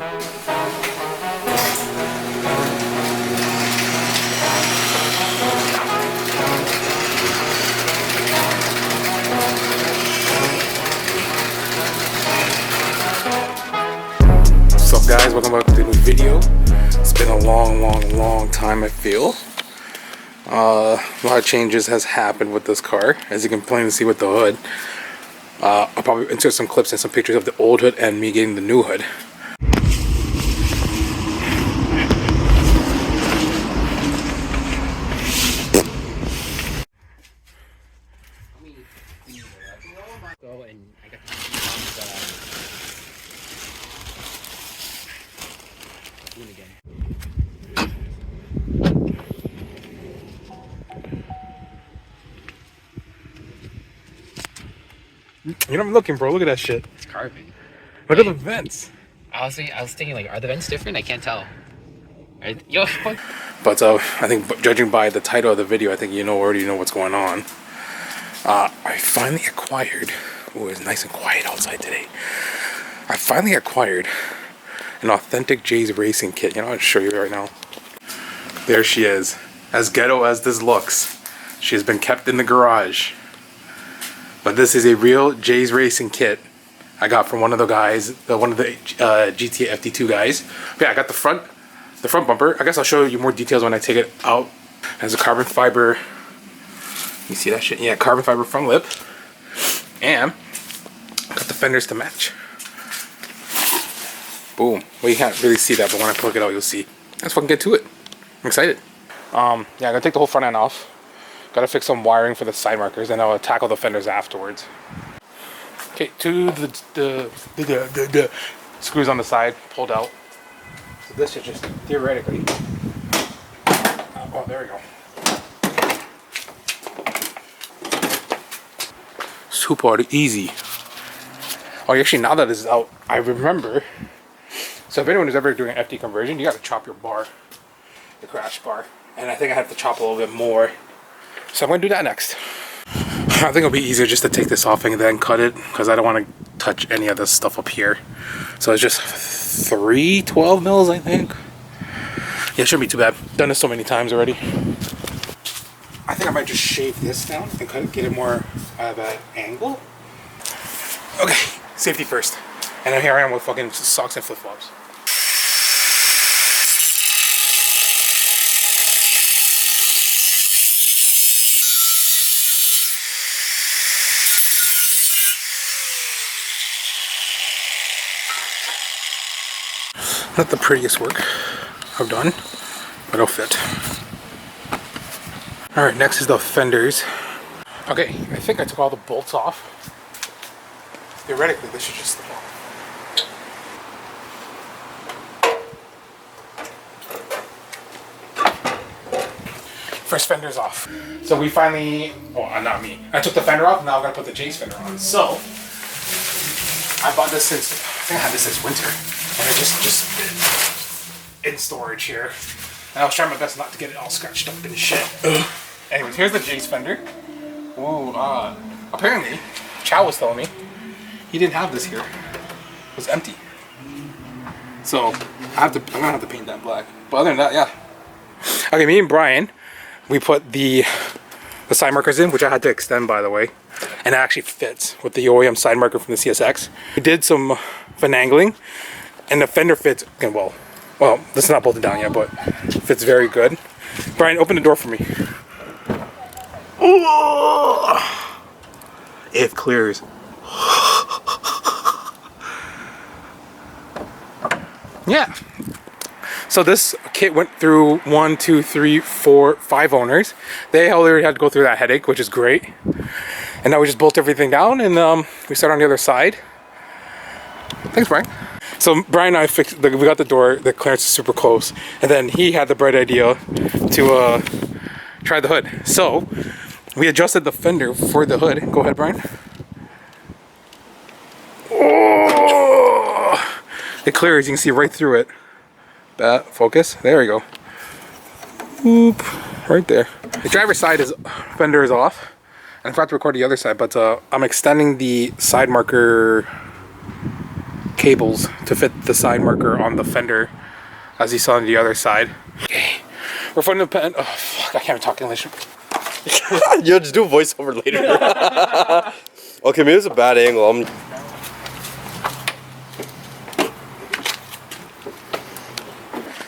What's up guys, welcome back to the new video. It's been a long time I feel. A lot of changes has happened with this car, as you can plainly see with the hood. I'll probably insert some clips and some pictures of the old hood and me getting the new hood. Go and I got the again. You know what I'm looking, bro? Look at that shit. It's carbon. Look at the vents. I was thinking, like, are the vents different? I can't tell. Yo, what? But I think judging by the title of the video, I think you already know what's going on. I finally acquired. Oh, it's nice and quiet outside today. I finally acquired an authentic Jay's racing kit. You know, I'll show you right now. There she is. As ghetto as this looks, she has been kept in the garage. But this is a real Jay's racing kit I got from one of the guys, one of the GTA FD2 guys. But yeah, I got the front bumper. I guess I'll show you more details when I take it out. It has a carbon fiber. You see that shit? Yeah, carbon fiber front lip. And got the fenders to match. Boom. Well, you can't really see that, but when I plug it out, you'll see. Let's fucking get to it. I'm excited. Yeah, I'm gonna take the whole front end off. Gotta fix some wiring for the side markers, and I'll tackle the fenders afterwards. Okay, to the screws on the side pulled out. So this should just theoretically. Oh, there we go. Super easy. Oh, actually, now that this is out, I remember. So if anyone is ever doing an FD conversion, you got to chop your bar, the crash bar, and I think I have to chop a little bit more. So I'm gonna do that next. I think it'll be easier just to take this off and then cut it, because I don't want to touch any of this stuff up here. So it's just 312 mils, I think. Yeah, it shouldn't be too bad. Done this so many times already. I think I might just shave this down and kind of get it more of an angle. Okay, safety first. And then here I am with fucking socks and flip-flops. Not the prettiest work I've done, but it'll fit. Alright, next is the fenders. Okay, I think I took all the bolts off. Theoretically, this should just slip off. First fender's off. So we finally, well, not me. I took the fender off, now I'm gonna put the Jay's fender on. So, I bought this since, I think I had this since winter. And it just in storage here. And I was trying my best not to get it all scratched up and shit. Anyways, here's the Jay's fender. Ooh, apparently, Chow was telling me he didn't have this here. It was empty. So I'm gonna have to paint that black. But other than that, yeah. Okay, me and Brian, we put the side markers in, which I had to extend, by the way. And it actually fits with the OEM side marker from the CSX. We did some finagling. And the fender fits, well, this is not bolted down yet, but fits very good. Brian, open the door for me. Ooh, it clears. Yeah. So this kit went through 1, 2, 3, 4, 5 owners. They already had to go through that headache, which is great. And now we just bolt everything down, and we start on the other side. Thanks, Brian. So Brian and I we got the door, the clearance is super close, and then he had the bright idea to try the hood. So we adjusted the fender for the hood. Go ahead, Brian. Oh, it clears, you can see right through it. That, focus, there we go. Oop, right there. The driver's side fender is off. And I forgot to record the other side, but I'm extending the side marker cables to fit the side marker on the fender, as you saw on the other side. Okay, we're putting the pen. Oh fuck! I can't talk English. Yo, just do a voiceover later. Okay, maybe it's a bad angle.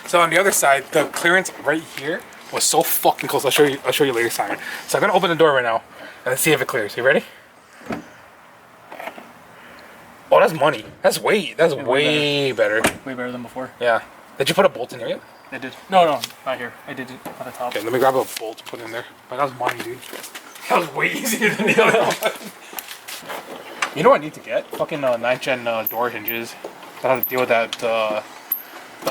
So on the other side, the clearance right here was so fucking close. I'll show you later, Simon. So I'm gonna open the door right now and see if it clears. You ready? Oh, that's money. That's way better. Way better than before. Yeah. Did you put a bolt in there yet? I did. No, not here. I did it at the top. Okay, let me grab a bolt to put in there. But that was money, dude. That was way easier than the other one. You know what I need to get? Fucking 9th gen door hinges. I have to deal with that the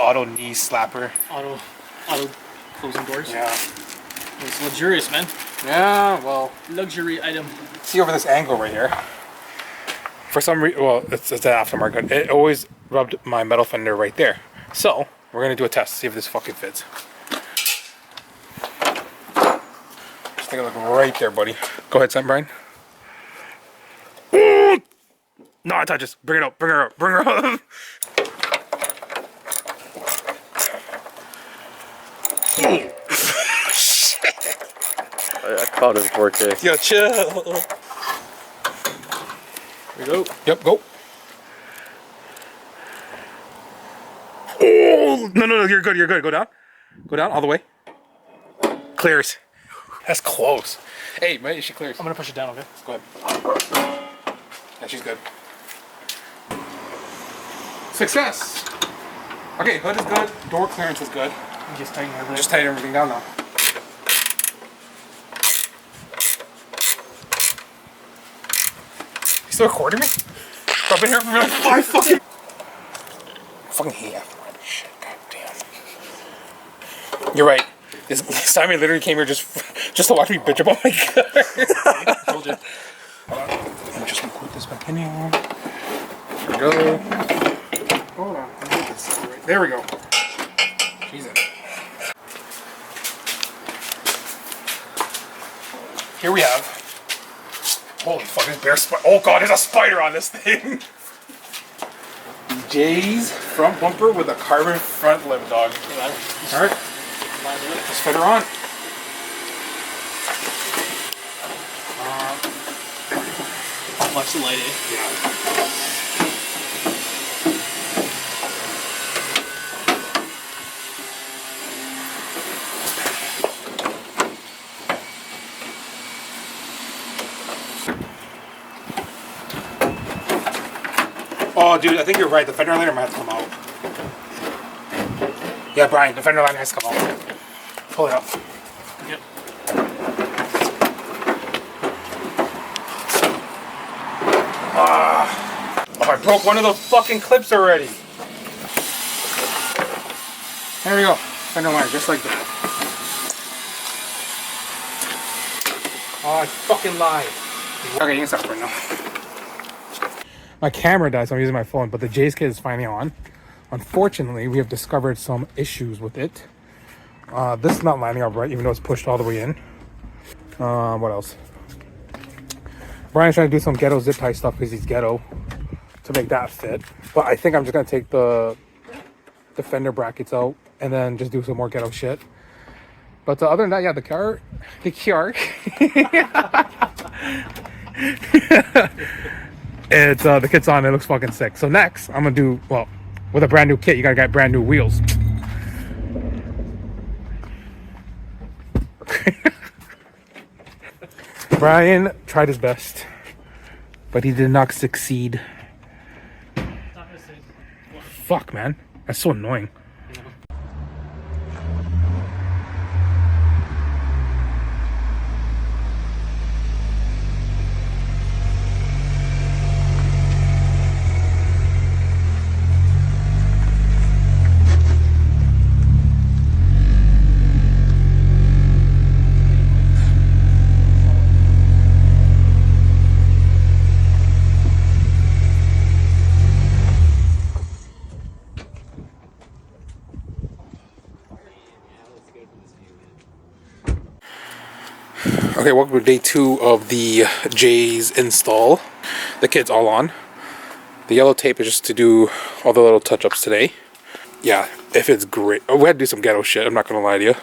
auto knee slapper. Auto closing doors. Yeah. It's luxurious, man. Yeah, well. Luxury item. See over this angle right here. For some reason, well, it's an aftermarket. It always rubbed my metal fender right there. So we're gonna do a test, see if this fucking fits. Just take a look right there, buddy. Go ahead, son, Brian. No, I touch this. Bring it up. Bring her up. Bring her up. I caught it 4K. Yo, chill. Here we go. Yep, go. Oh, no, you're good, Go down. Go down all the way. Clears. That's close. Hey, maybe she clears. I'm gonna push it down, okay? Go ahead. Yeah, she's good. Success. Okay, hood is good. Door clearance is good. Just tighten everything. Just tighten everything down now. You still recording me? I've been here for like 5 fucking hate aftermarket shit. God damn. You're right. This time I literally came here just to watch me bitch about my car. Told you. Let me just put this back in here. There we go. Hold on. Let me get this right. There we go. Jesus. Here we have. Holy fucking bear spider. Oh god, there's a spider on this thing. Jay's front bumper with a carbon front lip, dog. Alright. Let's fit her on. Watch the light, eh? Yeah. Oh, dude, I think you're right. The fender liner might have to come out. Yeah, Brian, the fender liner has to come out. Pull it up. Yep. Oh, I broke one of the fucking clips already. There we go. Fender liner, just like that. Oh, I fucking lied. Okay, you can stop right now. My camera died, so I'm using my phone, but the J's kit is finally on. Unfortunately, we have discovered some issues with it. This is not lining up right, even though it's pushed all the way in. What else? Brian's trying to do some ghetto zip tie stuff because he's ghetto to make that fit. But I think I'm just going to take the fender brackets out and then just do some more ghetto shit. But other than that, yeah, the car. It's the kit's on. It looks fucking sick. So next, I'm gonna do with a brand new kit. You gotta get brand new wheels. Brian tried his best, but he did not succeed. Fuck, man, that's so annoying. Okay, welcome to day 2 of the J's install. The kit's all on. The yellow tape is just to do all the little touch-ups today. Yeah, if it's great. Oh, we had to do some ghetto shit, I'm not gonna lie to you.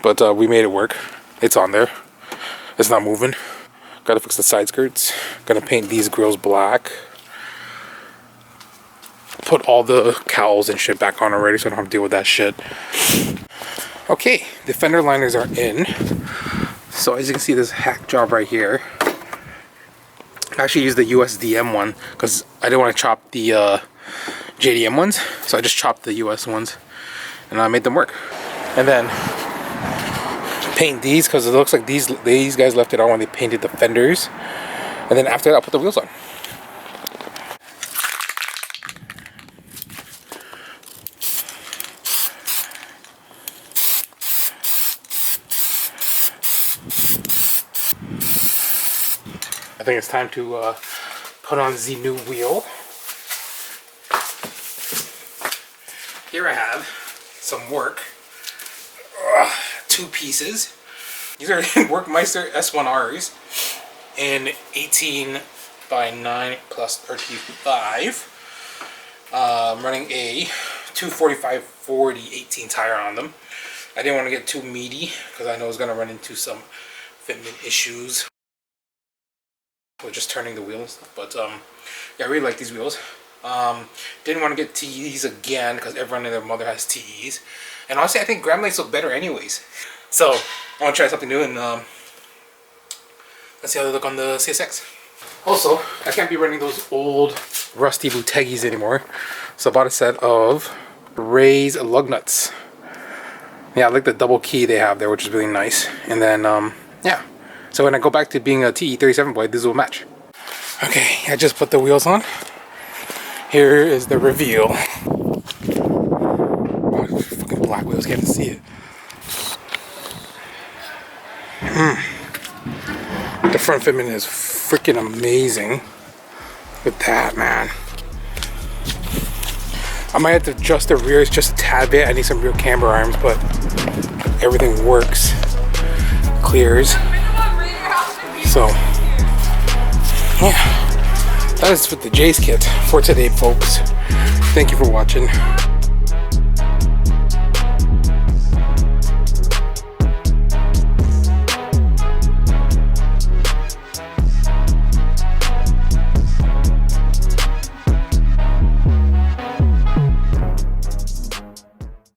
But we made it work. It's on there. It's not moving. Gotta fix the side skirts. Gonna paint these grills black. Put all the cowls and shit back on already so I don't have to deal with that shit. Okay, the fender liners are in. So as you can see, this hack job right here. I actually used the USDM one because I didn't want to chop the JDM ones. So I just chopped the US ones and I made them work. And then paint these because it looks like these guys left it on when they painted the fenders. And then after that, I'll put the wheels on. I think it's time to put on the new wheel. Here I have some work. 2 pieces. These are Workmeister S1Rs in 18 by 9 plus 35. Running a 245/40 18 tire on them. I didn't want to get too meaty because I know it's going to run into some fitment issues with just turning the wheel and stuff. But yeah, I really like these wheels. Didn't want to get TEs again because everyone and their mother has TEs. And honestly, I think grab lights look better anyways. So I want to try something new and let's see how they look on the CSX. Also, I can't be running those old rusty Butegis anymore. So I bought a set of Ray's lug nuts. Yeah, I like the double key they have there, which is really nice. And then, yeah. So when I go back to being a TE37 boy, this will match. Okay, I just put the wheels on. Here is the reveal. Oh, fucking black wheels, can't even see it. The front fitment is freaking amazing. Look at that, man. I might have to adjust the rears just a tad bit. I need some rear camber arms, but everything works. Clears. So, yeah. That is with the J's kit for today, folks. Thank you for watching.